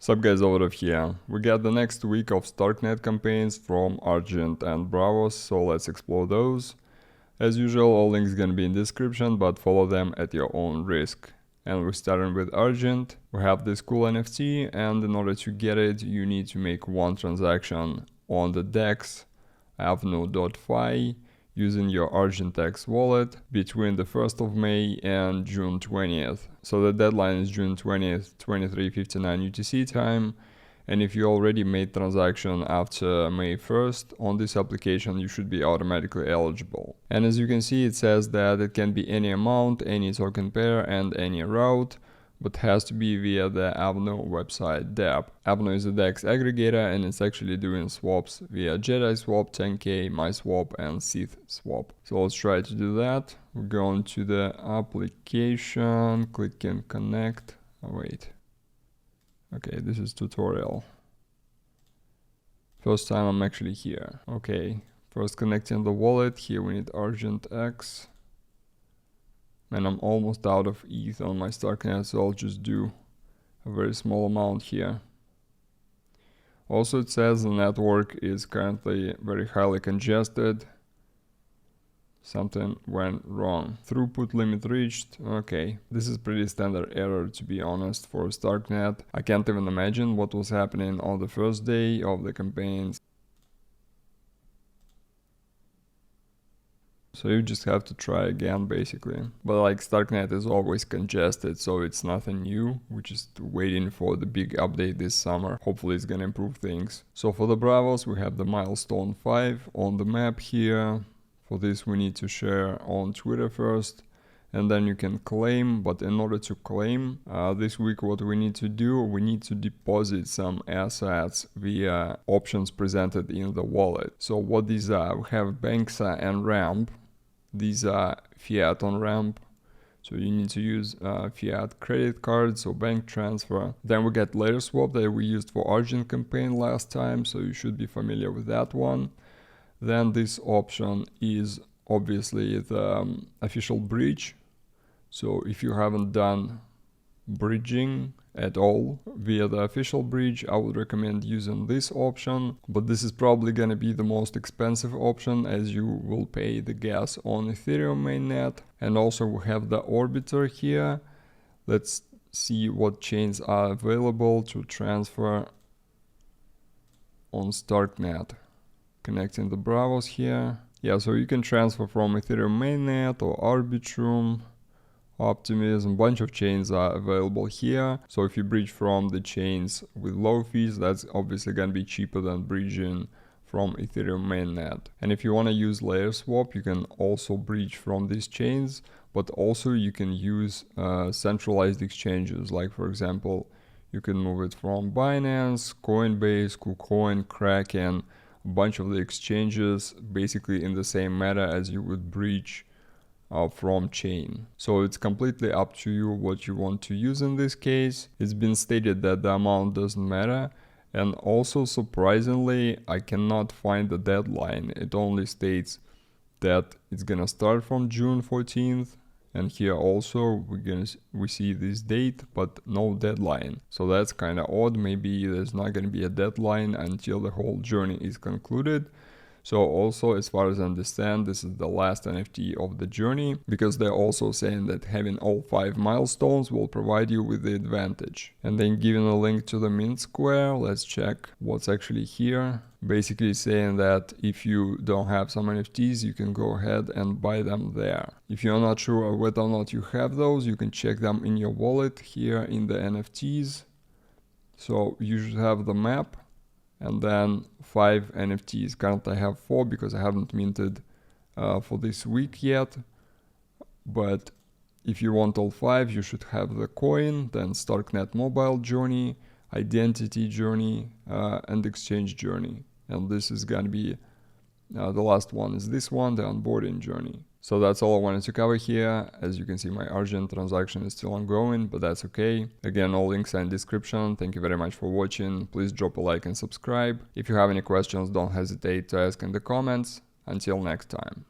Sup guys, over here. We got the next week of Starknet campaigns from Argent and Braavos, so let's explore those. As usual, all links gonna be in description, but follow them at your own risk. And we're starting with Argent. We have this cool NFT, and in order to get it, you need to make one transaction on the DEX avno.fi using your ArgentX wallet between the 1st of May and June 20th. So the deadline is June 20th, 23:59 UTC time. And if you already made transaction after May 1st on this application, you should be automatically eligible. And as you can see, it says that it can be any amount, any token pair, and any route, but has to be via the Avno website DApp. Avno is a DEX aggregator, and it's actually doing swaps via Jedi Swap, 10K, MySwap, and Sith Swap. So let's try to do that. We're going to the application, click and connect. Oh wait. Okay, this is tutorial. First time I'm actually here. Okay, first connecting the wallet. Here we need ArgentX. And I'm almost out of ETH on my Starknet, so I'll just do a very small amount here. Also, it says the network is currently very highly congested. Something went wrong. Throughput limit reached. Okay, this is pretty standard error, to be honest, for Starknet. I can't even imagine what was happening on the first day of the campaigns. So you just have to try again, basically. But like, Starknet is always congested, so it's nothing new. We're just waiting for the big update this summer. Hopefully it's gonna improve things. So for the Braavos, we have the milestone 5 on the map here. For this we need to share on Twitter first, and then you can claim. But in order to claim, this week what we need to do, we need to deposit some assets via options presented in the wallet. So what these are, we have Banksa and Ramp. These are fiat on Ramp, so you need to use fiat credit card, so bank transfer. Then we get layer swap that we used for Argent campaign last time, so you should be familiar with that one. Then this option is obviously the official bridge. So if you haven't done bridging at all via the official bridge, I would recommend using this option, but this is probably gonna be the most expensive option, as you will pay the gas on Ethereum mainnet. And also we have the orbiter here. Let's see what chains are available to transfer on Starknet. Connecting the Braavos here. Yeah, so you can transfer from Ethereum mainnet or Arbitrum, Optimism, bunch of chains are available here. So if you bridge from the chains with low fees, that's obviously gonna be cheaper than bridging from Ethereum mainnet. And if you want to use layer swap, you can also bridge from these chains, but also you can use centralized exchanges. Like for example, you can move it from Binance, Coinbase, KuCoin, Kraken, a bunch of the exchanges, basically in the same manner as you would bridge from chain. So it's completely up to you what you want to use in this case. It's been stated that the amount doesn't matter, and also surprisingly I cannot find the deadline. It only states that it's gonna start from June 14th, and here also we see this date but no deadline. So that's kind of odd. Maybe there's not gonna be a deadline until the whole journey is concluded. So also, as far as I understand, this is the last NFT of the journey, because they're also saying that having all 5 milestones will provide you with the advantage. And then giving a link to the mint square, let's check what's actually here. Basically saying that if you don't have some NFTs, you can go ahead and buy them there. If you're not sure whether or not you have those, you can check them in your wallet here in the NFTs. So you should have the map. And then 5 NFTs. Currently I have 4 because I haven't minted for this week yet. But if you want all 5, you should have the coin, then Starknet mobile journey, identity journey, and exchange journey. And this is gonna be, the last one is this one, the onboarding journey. So that's all I wanted to cover here. As you can see, my Argent transaction is still ongoing, but that's okay. Again, all links are in description. Thank you very much for watching. Please drop a like and subscribe. If you have any questions, don't hesitate to ask in the comments. Until next time.